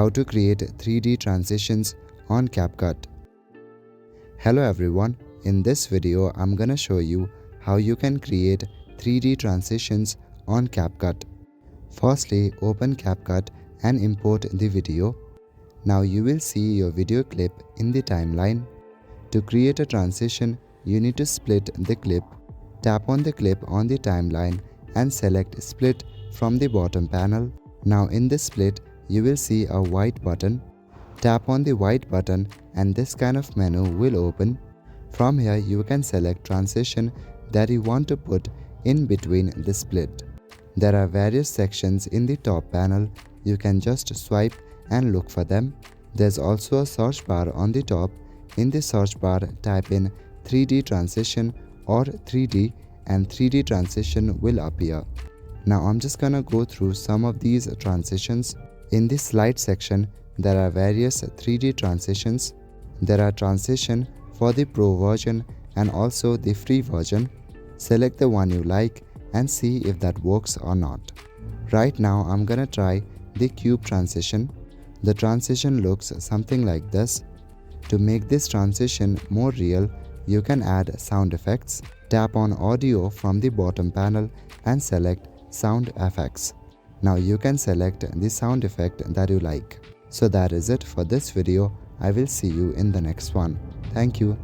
How to create 3D transitions on CapCut. Hello everyone, in this video I'm gonna show you how you can create 3D transitions on CapCut. Firstly, open CapCut and import the video. Now you will see your video clip in the timeline. To create a transition, you need to split the clip. Tap on the clip on the timeline and select Split from the bottom panel. Now in this split, you will see a white button. Tap on the white button and this kind of menu will open. From here, you can select transition that you want to put in between the split. There are various sections in the top panel. You can just swipe and look for them. There's also a search bar on the top. In the search bar, type in 3D transition or 3D and 3D transition will appear. Now I'm just gonna go through some of these transitions. In the slide section, there are various 3D transitions. There are transition for the pro version and also the free version. Select the one you like and see if that works or not. Right now I'm gonna try the cube transition. The transition looks something like this. To make this transition more real, you can add sound effects. Tap on audio from the bottom panel and select sound effects. Now you can select the sound effect that you like. So that is it for this video. I will see you in the next one. Thank you.